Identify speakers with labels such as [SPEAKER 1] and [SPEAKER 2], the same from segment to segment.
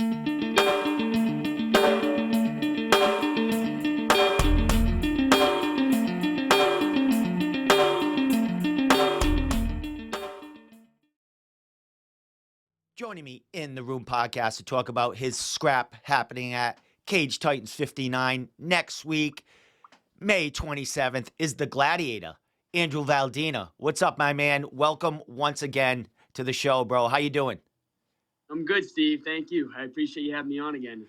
[SPEAKER 1] Joining me in the room podcast to talk about his scrap happening at Cage Titans 59 next week, May 27th, is the Gladiator, Andrew Valdina. What's up, my man? Welcome once again to the show, bro. How you doing?
[SPEAKER 2] I'm good, Steve. Thank you. I appreciate you having me on again.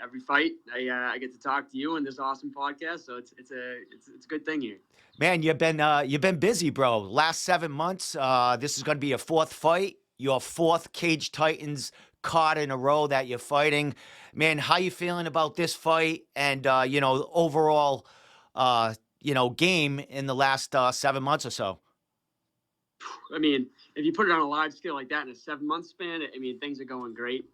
[SPEAKER 2] Every fight I get to talk to you on this awesome podcast, so it's a good thing here.
[SPEAKER 1] Man, you've been busy, bro. Last 7 months. This is going to be your fourth fight, your fourth Cage Titans card in a row that you're fighting. Man, how you feeling about this fight and overall, game in the last 7 months or so?
[SPEAKER 2] I mean, if you put it on a large scale like that in a 7 month span, I mean things are going great.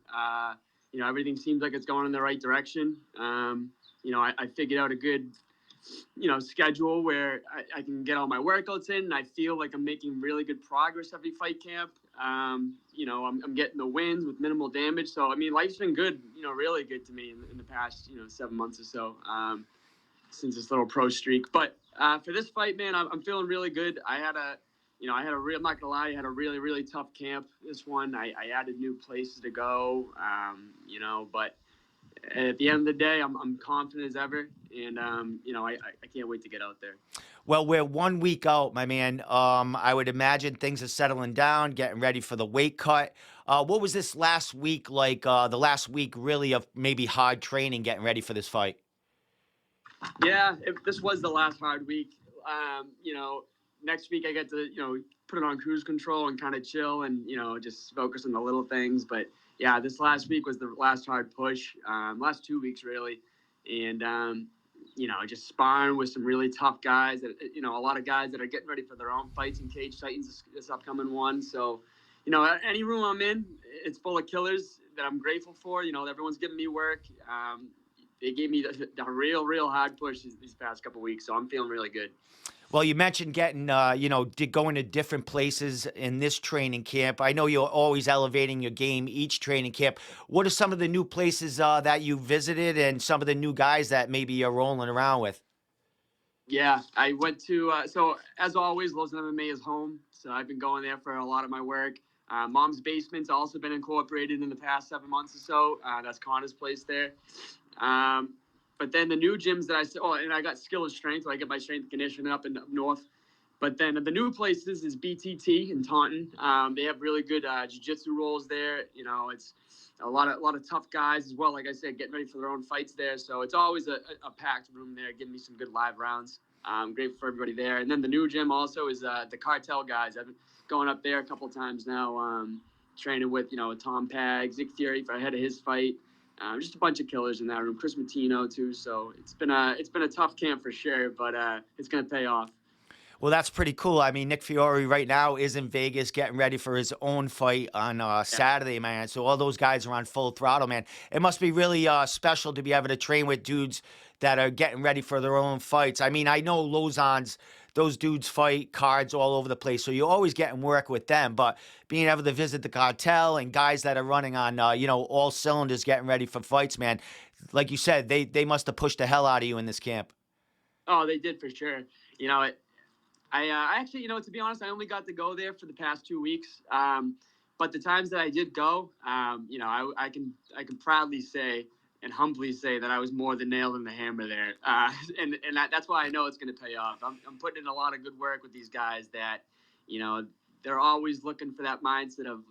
[SPEAKER 2] Everything seems like it's going in the right direction. I figured out a good schedule where I can get all my workouts in, and I feel like I'm making really good progress every fight camp. I'm getting the wins with minimal damage. So, I mean, life's been good, really good to me in the past, 7 months or so since this little pro streak. But for this fight, man, I'm feeling really good. I'm not gonna lie, I had a really, really tough camp. This one, I added new places to go, but at the end of the day, I'm confident as ever, and I can't wait to get out there.
[SPEAKER 1] Well, we're 1 week out, my man. I would imagine things are settling down, getting ready for the weight cut. What was this last week like? The last week really of maybe hard training, getting ready for this fight.
[SPEAKER 2] Yeah, this was the last hard week. Next week I get to put it on cruise control and kind of chill and just focus on the little things. But yeah, this last week was the last hard push. Last 2 weeks really, and just sparring with some really tough guys. That a lot of guys that are getting ready for their own fights in Cage Titans this upcoming one. So, any room I'm in, it's full of killers that I'm grateful for. Everyone's giving me work. They gave me a real hard push these past couple weeks, so I'm feeling really good.
[SPEAKER 1] Well, you mentioned getting, going to different places in this training camp. I know you're always elevating your game each training camp. What are some of the new places that you visited and some of the new guys that maybe you're rolling around with?
[SPEAKER 2] Yeah, I went to, so as always, Lowe's MMA is home. So I've been going there for a lot of my work. Mom's Basement's also been incorporated in the past 7 months or so. That's Connor's place there. But then the new gyms that and I got Skill and Strength, so I get my strength and conditioning up north. But then the new places is BTT in Taunton. They have really good jiu-jitsu rolls there. It's a lot of tough guys as well. Like I said, getting ready for their own fights there. So it's always a packed room there, giving me some good live rounds. I'm grateful for everybody there. And then the new gym also is the Cartel guys. I've been going up there a couple times now, training with Tom Pag, Nick Fury for ahead of his fight. Just a bunch of killers in that room. Chris Matino too. So it's been a tough camp for sure, but it's gonna pay off.
[SPEAKER 1] Well, that's pretty cool. I mean, Nick Fiore right now is in Vegas getting ready for his own fight on Saturday, man. So all those guys are on full throttle, man. It must be really special to be able to train with dudes that are getting ready for their own fights. I mean, I know Lausanne's, those dudes fight cards all over the place, so you're always getting work with them. But being able to visit the Cartel and guys that are running on, all cylinders getting ready for fights, man, like you said, they must have pushed the hell out of you in this camp.
[SPEAKER 2] Oh, they did for sure. I actually, to be honest, I only got to go there for the past 2 weeks. But the times that I did go, I can proudly say and humbly say that I was more the nail than the hammer there. And that's why I know it's going to pay off. I'm putting in a lot of good work with these guys that, they're always looking for that mindset of,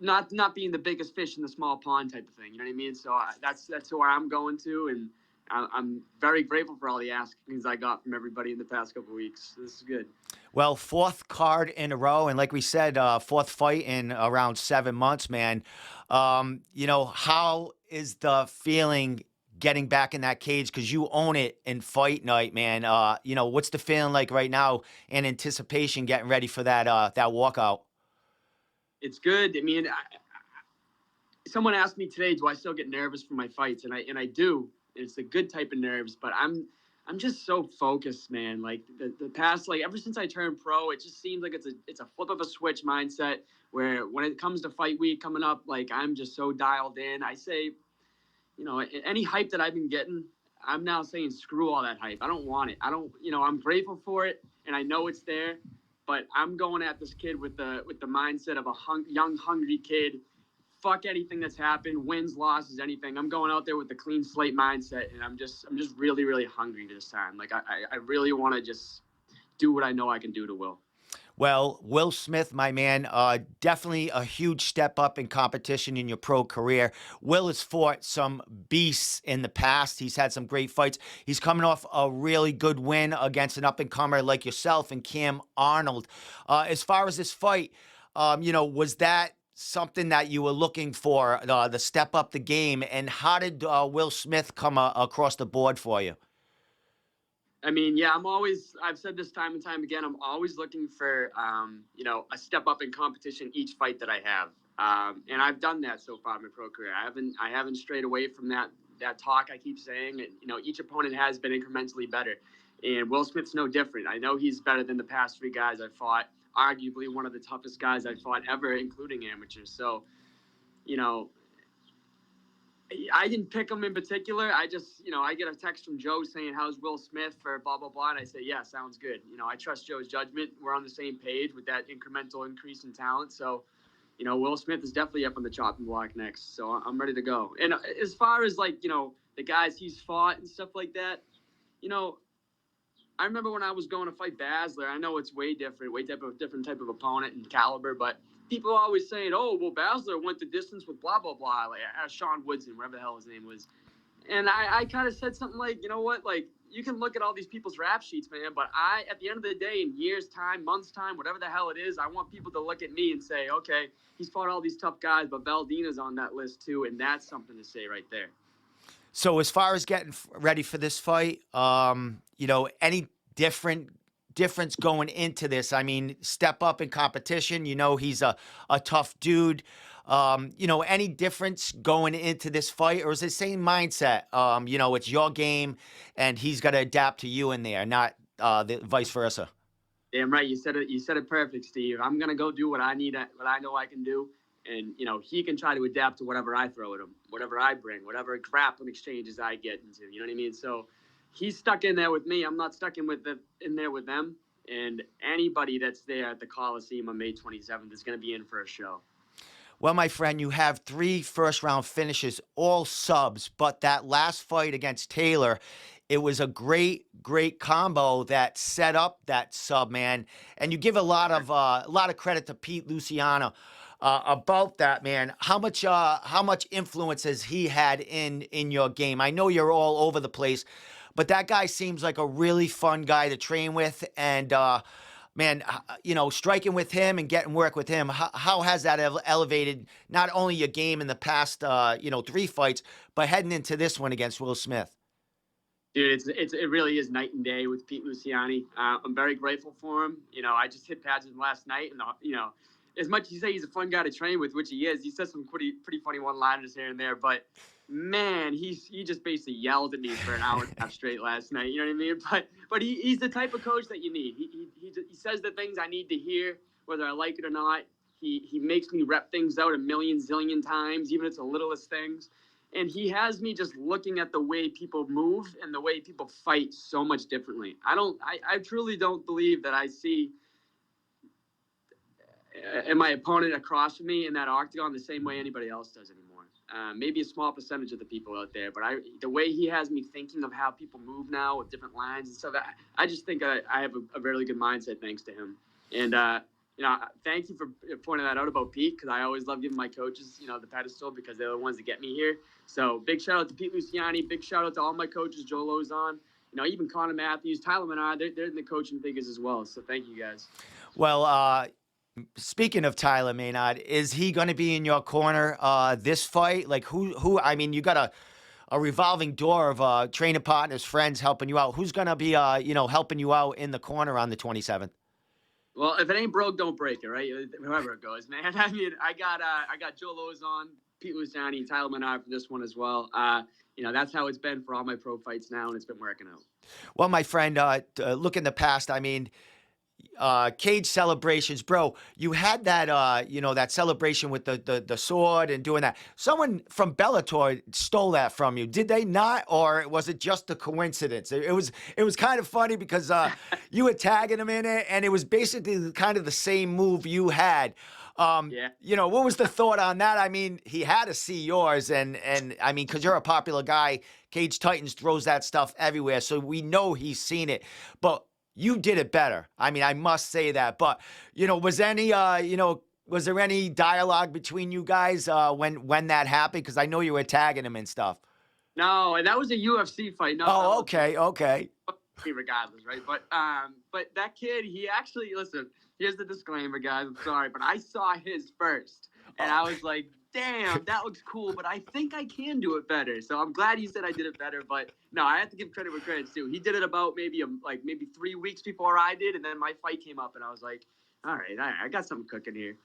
[SPEAKER 2] not being the biggest fish in the small pond type of thing. You know what I mean? So that's where I'm going to, and I'm very grateful for all the askings I got from everybody in the past couple of weeks. This is good.
[SPEAKER 1] Well, fourth card in a row, and like we said, fourth fight in around 7 months, man. How is the feeling getting back in that cage? Because you own it in fight night, man. What's the feeling like right now in anticipation, getting ready for that walkout?
[SPEAKER 2] It's good. I mean, someone asked me today, do I still get nervous for my fights? And I do. It's a good type of nerves, but I'm just so focused, man. Like the past, like ever since I turned pro, it just seems like it's a flip of a switch mindset Where when it comes to fight week coming up, like I'm just so dialed in. I say, any hype that I've been getting, I'm now saying screw all that hype. I don't want it. I don't, I'm grateful for it and I know it's there, but I'm going at this kid with the mindset of a young hungry kid. Fuck anything that's happened, wins, losses, anything. I'm going out there with the clean slate mindset, and I'm just really, really hungry this time. Like I really want to just do what I know I can do to Will.
[SPEAKER 1] Well, Will Smith, my man, definitely a huge step up in competition in your pro career. Will has fought some beasts in the past. He's had some great fights. He's coming off a really good win against an up and comer like yourself and Cam Arnold. As far as this fight, was that something that you were looking for, the step up the game? And how did Will Smith come across the board for you?
[SPEAKER 2] I mean, yeah, I've said this time and time again, I'm always looking for, a step up in competition each fight that I have. And I've done that so far in my pro career. I haven't strayed away from that talk I keep saying. And, each opponent has been incrementally better. And Will Smith's no different. I know he's better than the past three guys I've fought, arguably one of the toughest guys I've fought ever, including amateurs. So, you know, I didn't pick him in particular. I just, I get a text from Joe saying, "How's Will Smith for blah, blah, blah." And I say, "Yeah, sounds good." I trust Joe's judgment. We're on the same page with that incremental increase in talent. So, Will Smith is definitely up on the chopping block next. So I'm ready to go. And as far as like, the guys he's fought and stuff like that, you know, I remember when I was going to fight Basler. I know it's way different, different type of opponent and caliber, but people are always saying, "Oh, well, Basler went the distance with blah blah blah," like Sean Woodson, whatever the hell his name was. And I kind of said something like, you know what, like you can look at all these people's rap sheets, man, but at the end of the day, in years' time, months' time, whatever the hell it is, I want people to look at me and say, okay, he's fought all these tough guys, but Valdina's on that list too, and that's something to say right there.
[SPEAKER 1] So as far as getting ready for this fight, any different difference going into this? I mean, step up in competition. He's a tough dude. Any difference going into this fight, or is it the same mindset? It's your game, and he's got to adapt to you in there, not the vice versa.
[SPEAKER 2] Damn right, you said it. You said it perfect, Steve. I'm gonna go do what I need, what I know I can do, and he can try to adapt to whatever I throw at him, whatever I bring, whatever grappling exchanges I get into. You know what I mean? So he's stuck in there with me. I'm not stuck in there with them. And anybody that's there at the Coliseum on May 27th is going to be in for a show.
[SPEAKER 1] Well, my friend, you have three first round finishes, all subs, but that last fight against Taylor, it was a great, great combo that set up that sub, man. And you give a lot of credit to Pete Luciano about that, man. How much influence has he had in your game? I know you're all over the place, but that guy seems like a really fun guy to train with, and man, striking with him and getting work with him, how has that elevated not only your game in the past, three fights, but heading into this one against Will Smith?
[SPEAKER 2] Dude, it really is night and day with Pete Luciani. I'm very grateful for him. I just hit pads with him last night, and as much as you say he's a fun guy to train with, which he is, he says some pretty funny one-liners here and there. But man, he just basically yelled at me for an hour and a half straight last night. You know what I mean? But he's the type of coach that you need. He says the things I need to hear, whether I like it or not. He makes me rep things out a million zillion times, even if it's the littlest things. And he has me just looking at the way people move and the way people fight so much differently. I truly don't believe that I see my opponent across from me in that octagon the same way anybody else does anymore. Maybe a small percentage of the people out there, but the way he has me thinking of how people move now with different lines and stuff, I just think I have a really good mindset thanks to him. And thank you for pointing that out about Pete, because I always love giving my coaches, the pedestal, because they're the ones that get me here. So big shout out to Pete Luciani, big shout out to all my coaches, Joe Lozon, even Connor Matthews, Tyler Menard, they're in the coaching figures as well. So thank you guys.
[SPEAKER 1] Well, speaking of Tyler Maynard, is he going to be in your corner this fight? Like who? I mean, you got a revolving door of training partners, friends helping you out. Who's going to be helping you out in the corner on the 27th?
[SPEAKER 2] Well, if it ain't broke, don't break it, right? Whoever it goes, man. I mean, I got Joe Lozon, Pete Luciani, Tyler Menard for this one as well. That's how it's been for all my pro fights now, and it's been working out.
[SPEAKER 1] Well, my friend, look in the past. I mean, cage celebrations, bro. You had that, that celebration with the sword and doing that. Someone from Bellator stole that from you, did they not, or was it just a coincidence? It was kind of funny because you were tagging him in it, and it was basically kind of the same move you had.
[SPEAKER 2] Yeah.
[SPEAKER 1] What was the thought on that? I mean, he had to see yours, and I mean, because you're a popular guy, Cage Titans throws that stuff everywhere, so we know he's seen it. But you did it better. I mean, I must say that. But was there any dialogue between you guys when that happened? Because I know you were tagging him and stuff.
[SPEAKER 2] No, and that was a UFC fight, not
[SPEAKER 1] Oh,
[SPEAKER 2] Bellator.
[SPEAKER 1] okay, okay.
[SPEAKER 2] Regardless, right? But that kid, he actually listen. Here's the disclaimer, guys. I'm sorry, but I saw his first, and I
[SPEAKER 1] Oh.
[SPEAKER 2] was like, "Damn, that looks cool." But I think I can do it better. So I'm glad he said I did it better. But no, I have to give credit where credit's due. He did it about maybe 3 weeks before I did, and then my fight came up, and I was like, "All right, I got something cooking here."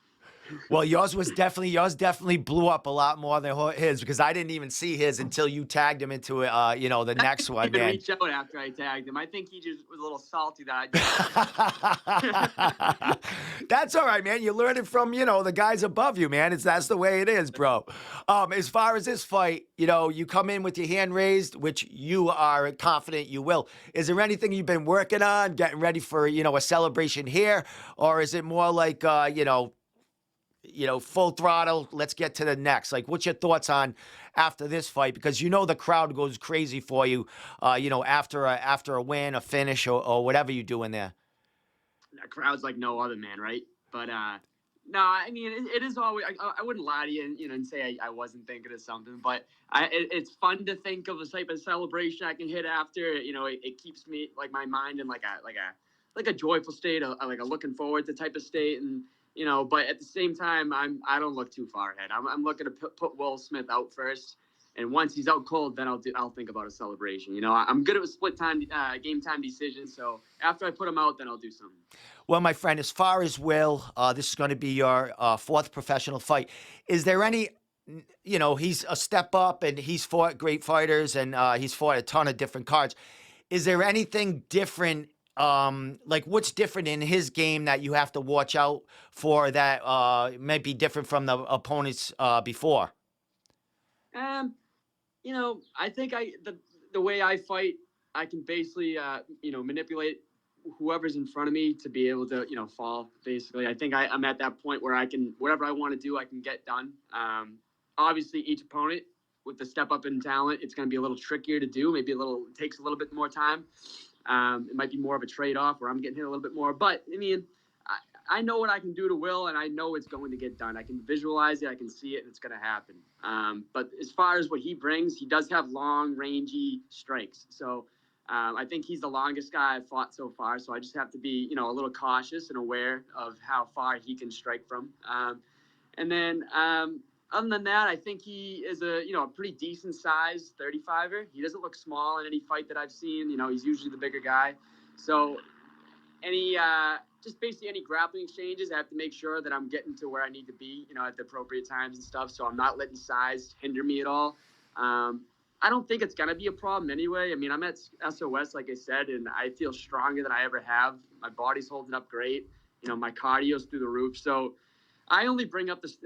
[SPEAKER 1] Well, yours definitely blew up a lot more than his because I didn't even see his until you tagged him into it. The
[SPEAKER 2] I
[SPEAKER 1] next
[SPEAKER 2] didn't
[SPEAKER 1] one,
[SPEAKER 2] even
[SPEAKER 1] man.
[SPEAKER 2] reach out after I tagged him. I think he just was a little salty that I did.
[SPEAKER 1] That's all right, man. You're learning from, the guys above you, man. That's the way it is, bro. As far as this fight, you come in with your hand raised, which you are confident you will. Is there anything you've been working on, getting ready for, a celebration here? Or is it more like, full throttle, let's get to the next? Like, what's your thoughts on after this fight? Because the crowd goes crazy for you, after a win, a finish, or whatever you do in there.
[SPEAKER 2] That crowd's like no other, man, right? But no, I mean it is always. I wouldn't lie to you, and say I wasn't thinking of something, but it's fun to think of a type of celebration I can hit after. It keeps me like my mind in like a joyful state, like a looking forward to type of state, and but at the same time, I don't look too far ahead. I'm looking to put Will Smith out first. And once he's out cold, then I'll think about a celebration. I'm good at split time game time decisions. So after I put him out, then I'll do something.
[SPEAKER 1] Well, my friend, as far as Will, this is going to be your fourth professional fight. Is there any, he's a step up and he's fought great fighters and he's fought a ton of different cards. Is there anything different, like what's different in his game that you have to watch out for that might be different from the opponents before?
[SPEAKER 2] Um, I think the way I fight, I can basically manipulate whoever's in front of me to be able to fall. Basically, I think I'm at that point where I can whatever I want to do, I can get done. Obviously, each opponent with the step up in talent, it's going to be a little trickier to do. Maybe takes a little bit more time. It might be more of a trade off where I'm getting hit a little bit more. But I mean, I know what I can do to Will, and I know it's going to get done. I can visualize it, I can see it, and it's going to happen. But as far as what he brings, he does have long, rangy strikes. So I think he's the longest guy I've fought so far. So I just have to be, a little cautious and aware of how far he can strike from. And then other than that, I think he is a pretty decent size 35er. He doesn't look small in any fight that I've seen. He's usually the bigger guy. So any just basically any grappling exchanges, I have to make sure that I'm getting to where I need to be, at the appropriate times and stuff. So I'm not letting size hinder me at all. I don't think it's gonna be a problem anyway. I mean, I'm at SOS, like I said, and I feel stronger than I ever have. My body's holding up great. My cardio's through the roof. So I only bring up this.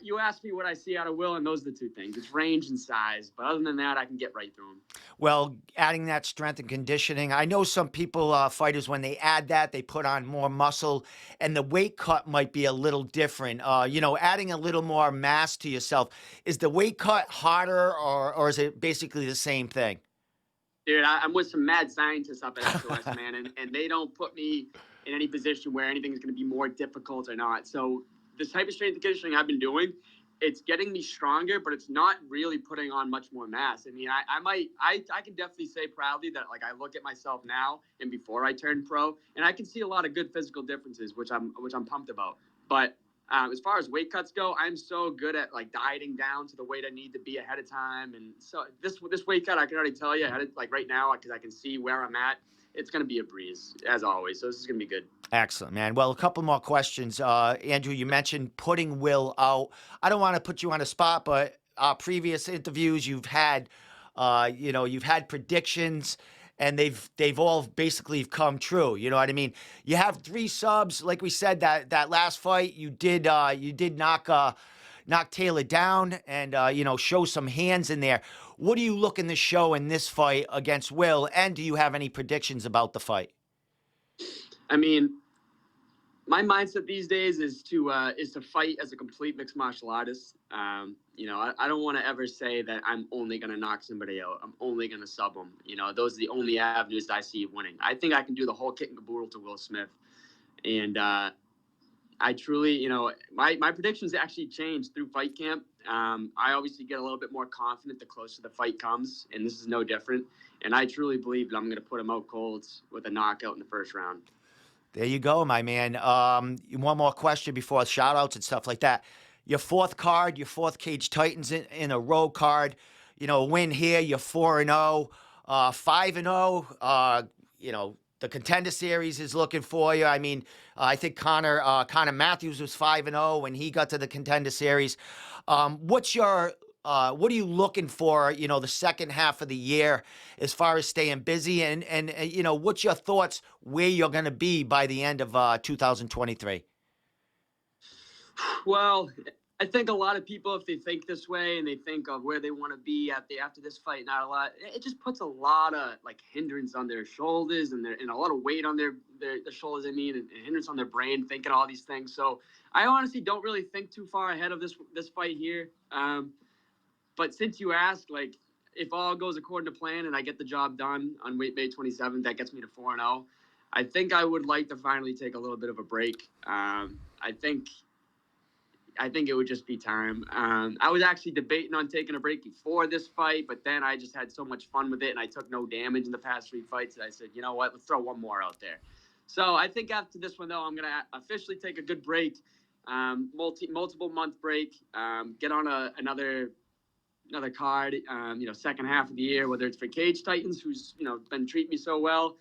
[SPEAKER 2] You asked me what I see out of Will, and those are the two things. It's range and size. But other than that, I can get right through him.
[SPEAKER 1] Well, adding that strength and conditioning. I know some people, fighters, when they add that, they put on more muscle, and the weight cut might be a little different. Adding a little more mass to yourself. Is the weight cut harder, or is it basically the same thing?
[SPEAKER 2] Dude, I'm with some mad scientists up at SOS, man, and they don't put me in any position where anything's going to be more difficult or not. So this type of strength and conditioning I've been doing, it's getting me stronger, but it's not really putting on much more mass. I mean, I can definitely say proudly that like I look at myself now and before I turned pro, and I can see a lot of good physical differences, which I'm pumped about. But as far as weight cuts go, I'm so good at like dieting down to the weight I need to be ahead of time, and so this weight cut I can already tell you like right now because I can see where I'm at. It's going to be a breeze as always. So this is going to be good.
[SPEAKER 1] Excellent, man. Well, a couple more questions. Andrew, you mentioned putting Will out. I don't want to put you on the spot, but previous interviews you've had, you've had predictions, and they've all basically come true. You know what I mean? You have 3 subs, like we said, that last fight you did knock Taylor down and show some hands in there. What are you looking to show in this fight against Will? And do you have any predictions about the fight?
[SPEAKER 2] I mean, my mindset these days is to fight as a complete mixed martial artist. I don't want to ever say that I'm only going to knock somebody out. I'm only going to sub them. Those are the only avenues I see of winning. I think I can do the whole kit and caboodle to Will Smith, and I truly, my predictions actually changed through fight camp. I obviously get a little bit more confident the closer the fight comes, and this is no different. And I truly believe that I'm going to put him out cold with a knockout in the first round.
[SPEAKER 1] There you go, my man. One more question before shout outs and stuff like that. Your fourth card, your fourth Cage Titans in a row card. Win here, you're 4-0, 5-0. The Contender Series is looking for you. I mean, I think Connor Matthews was 5-0 when he got to the Contender Series. What are you looking for, the second half of the year as far as staying busy and what's your thoughts where you're going to be by the end of 2023?
[SPEAKER 2] Well, I think a lot of people, if they think this way and they think of where they want to be after this fight, not a lot. It just puts a lot of hindrance on their shoulders and a lot of weight on their shoulders. And hindrance on their brain thinking all these things. So I honestly don't really think too far ahead of this fight here. But since you asked, if all goes according to plan and I get the job done on May 27th, that gets me to 4-0. I think I would like to finally take a little bit of a break. I think it would just be time. I was actually debating on taking a break before this fight, but then I just had so much fun with it, and I took no damage in the past 3 fights that I said, you know what, let's throw one more out there. So I think after this one, though, I'm going to officially take a good break, multiple month break, get on another card, second half of the year, whether it's for Cage Titans, who's, been treating me so well,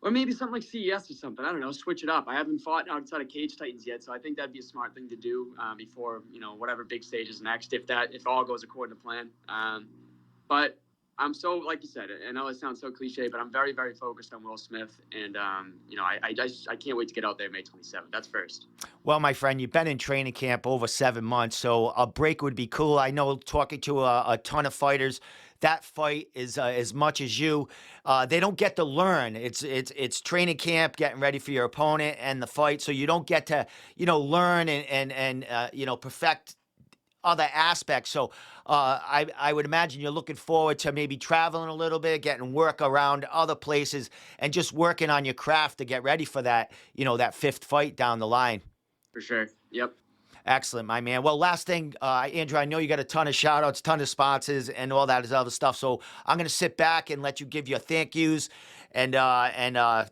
[SPEAKER 2] or maybe something like CES or something. I don't know. Switch it up. I haven't fought outside of Cage Titans yet, so I think that'd be a smart thing to do before whatever big stage is next, if all goes according to plan. But I'm so, like you said, I know it sounds so cliche, but I'm very, very focused on Will Smith, and I can't wait to get out there May 27th. That's first.
[SPEAKER 1] Well, my friend, you've been in training camp over 7 months, so a break would be cool. I know talking to a ton of fighters, that fight is as much as you. They don't get to learn. It's training camp, getting ready for your opponent and the fight, so you don't get to learn and perfect other aspects. So I would imagine you're looking forward to maybe traveling a little bit, getting work around other places, and just working on your craft to get ready for that that 5th fight down the line.
[SPEAKER 2] For sure. Yep.
[SPEAKER 1] Excellent, my man. Well, last thing, Andrew, I know you got a ton of shout outs, ton of sponsors, and all that other stuff. So I'm going to sit back and let you give your thank yous and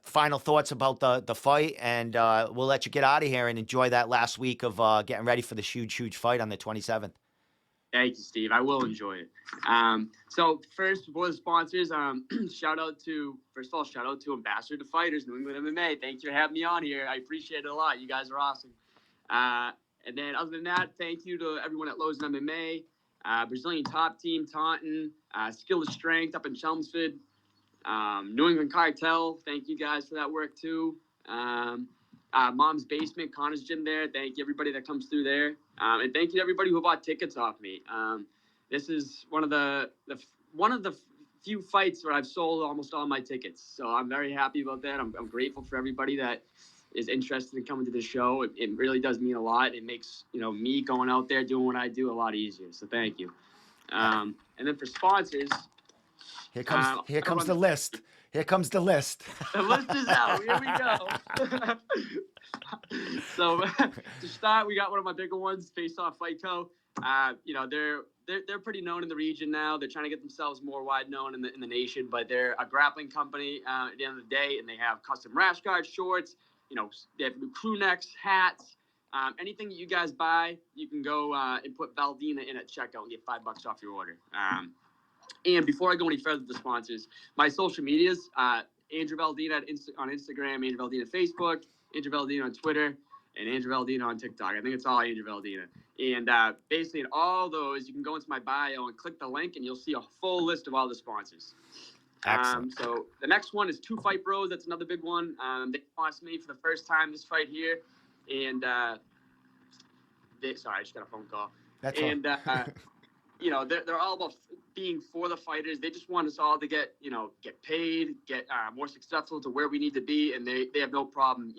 [SPEAKER 1] final thoughts about the fight. And we'll let you get out of here and enjoy that last week of getting ready for this huge, huge fight on the 27th.
[SPEAKER 2] Thank you, Steve. I will enjoy it. So first, before the sponsors, shout out to Ambassador to Fighters, New England MMA. Thank you for having me on here. I appreciate it a lot. You guys are awesome. And then other than that, thank you to everyone at Lowe's MMA, Brazilian Top Team, Taunton, Skill of Strength up in Chelmsford, New England Cartel. Thank you guys for that work too. Mom's Basement, Connor's Gym there. Thank you everybody that comes through there. And thank you to everybody who bought tickets off me. This is one of the few fights where I've sold almost all my tickets. So I'm very happy about that. I'm grateful for everybody that is interested in coming to the show. It really does mean a lot. It makes, me going out there doing what I do a lot easier. So thank you. And then for sponsors,
[SPEAKER 1] here comes the list. Here comes the list.
[SPEAKER 2] The list is out. Here we go. So to start, we got one of my bigger ones, Face Off Fight Co. They're pretty known in the region now. They're trying to get themselves more wide known in the nation, but they're a grappling company at the end of the day, and they have custom rash guard shorts. They have crew necks, hats, anything that you guys buy, you can go and put Valdina in at checkout and get $5 off your order. And before I go any further with the sponsors, my social medias, Andrew Valdina on Instagram, Andrew Valdina Facebook, Andrew Valdina on Twitter, and Andrew Valdina on TikTok. I think it's all Andrew Valdina. And basically in all those, you can go into my bio and click the link, and you'll see a full list of all the sponsors.
[SPEAKER 1] Excellent.
[SPEAKER 2] So the next one is Two Fight Bros. That's another big one. They sponsored me for the first time this fight here, and sorry, I just got a phone call.
[SPEAKER 1] That's fine.
[SPEAKER 2] And they're all about being for the fighters. They just want us all to get paid, get more successful to where we need to be, and they have no problem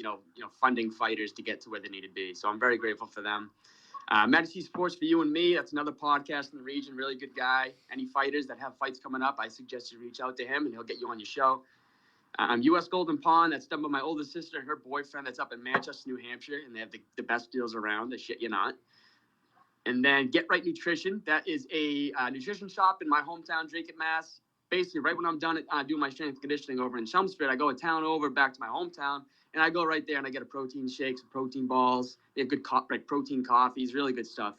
[SPEAKER 2] funding fighters to get to where they need to be. So I'm very grateful for them. Medici Sports for You and Me. That's another podcast in the region. Really good guy. Any fighters that have fights coming up, I suggest you reach out to him, and he'll get you on your show. U.S. Golden Pond. That's done by my oldest sister and her boyfriend. That's up in Manchester, New Hampshire, and they have the best deals around. The shit you're not. And then Get Right Nutrition. That is a nutrition shop in my hometown, Drake, Mass. Basically, right when I'm done doing my strength conditioning over in Chelmsford, I go a town over back to my hometown, and I go right there and I get a protein shake, some protein balls. They have good protein coffees, really good stuff.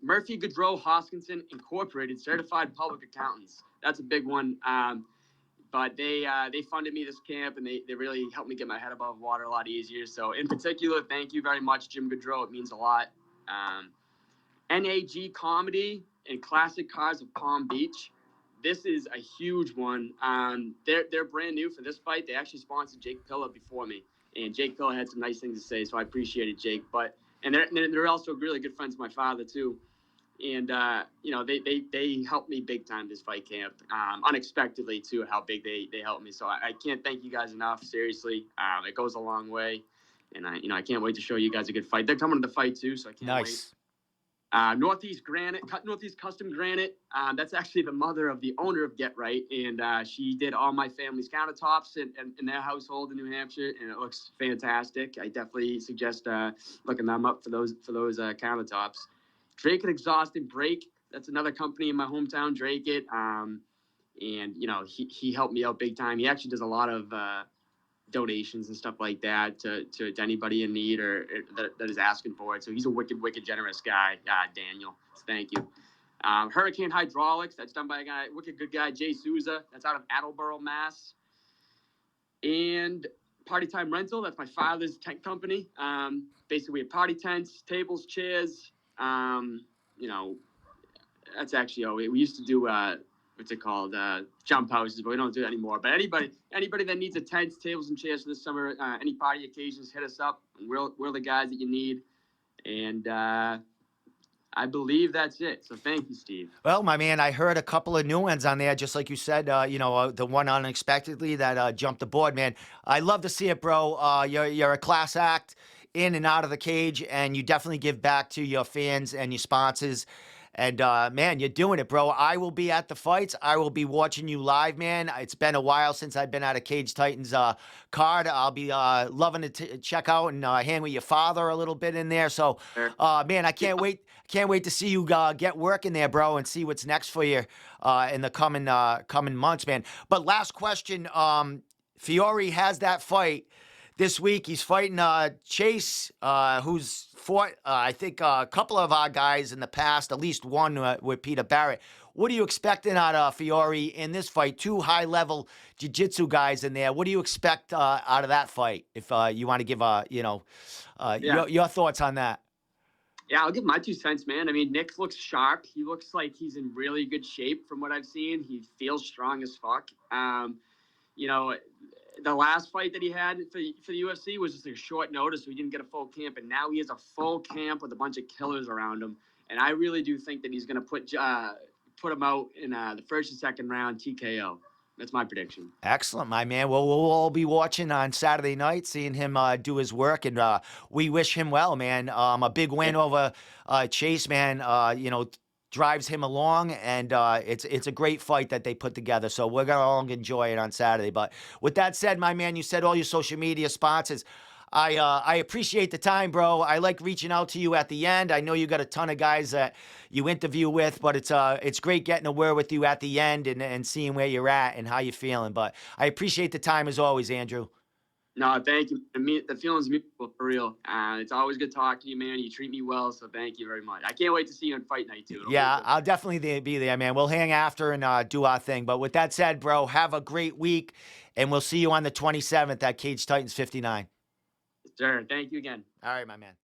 [SPEAKER 2] Murphy, Goodrow, Hoskinson Incorporated, certified public accountants. That's a big one. But they funded me this camp, and they really helped me get my head above water a lot easier. So in particular, thank you very much, Jim Goodrow. It means a lot. NAG Comedy and Classic Cars of Palm Beach. This is a huge one. They're brand new for this fight. They actually sponsored Jake Pilla before me, and Jake Pilla had some nice things to say, so I appreciated Jake. And they're also really good friends of my father too. And they helped me big time this fight camp, unexpectedly too. How big they helped me. So I can't thank you guys enough. Seriously, it goes a long way. And I can't wait to show you guys a good fight. They're coming to the fight too, so I can't wait. Northeast Custom Granite. That's actually the mother of the owner of Get Right, and she did all my family's countertops in their household in New Hampshire, and it looks fantastic. I definitely suggest looking them up for those countertops. Drake It Exhaust and Break. That's another company in my hometown, Drake It. And he helped me out big time. He actually does a lot of donations and stuff like that to anybody in need or that is asking for it. So he's a wicked generous guy, Daniel. So thank you. Hurricane Hydraulics, that's done by a guy, wicked good guy, Jay Souza. That's out of Attleboro, Mass. And Party Time Rental, that's my father's tent company. Basically, we have party tents, tables, chairs. That's actually we used to do what's it called? Jump houses, but we don't do it anymore. But anybody that needs a tent, tables, and chairs for this summer, any party occasions, hit us up. We're the guys that you need. And I believe that's it. So thank you, Steve.
[SPEAKER 1] Well, my man, I heard a couple of new ones on there, just like you said. The one unexpectedly that jumped the board, man. I love to see it, bro. You're a class act in and out of the cage, and you definitely give back to your fans and your sponsors. And man, you're doing it, bro. I will be at the fights. I will be watching you live, man. It's been a while since I've been at a Cage Titans card. I'll be loving to check out and hang with your father a little bit in there. So, man, I can't wait. Can't wait to see you get working there, bro, and see what's next for you in the coming months, man. But last question, Fiore has that fight this week. He's fighting Chase, who's fought, I think, a couple of our guys in the past, at least one with Peter Barrett. What are you expecting out of Fiore in this fight? Two high-level jiu-jitsu guys in there. What do you expect out of that fight? If you want to give your thoughts on that.
[SPEAKER 2] Yeah, I'll give my 2 cents, man. I mean, Nick looks sharp. He looks like he's in really good shape from what I've seen. He feels strong as fuck. The last fight that he had for the UFC was just a short notice, so he didn't get a full camp, and now he has a full camp with a bunch of killers around him. And I really do think that he's going to put him out in the first and second round TKO. That's my prediction.
[SPEAKER 1] Excellent, my man. Well, we'll all be watching on Saturday night, seeing him do his work, and we wish him well, man. A big win over Chase, man. Drives him along, and it's a great fight that they put together. So we're gonna all enjoy it on Saturday. But with that said, my man, you said all your social media sponsors. I appreciate the time, bro. I like reaching out to you at the end. I know you got a ton of guys that you interview with, but it's great getting a word with you at the end and seeing where you're at and how you're feeling. But I appreciate the time as always, Andrew.
[SPEAKER 2] No, thank you. The feeling's mutual, for real. It's always good talking to you, man. You treat me well, so thank you very much. I can't wait to see you on fight night, too.
[SPEAKER 1] Yeah, I'll definitely be there, man. We'll hang after and do our thing. But with that said, bro, have a great week, and we'll see you on the 27th at Cage Titans 59.
[SPEAKER 2] Sure. Thank you again.
[SPEAKER 1] All right, my man.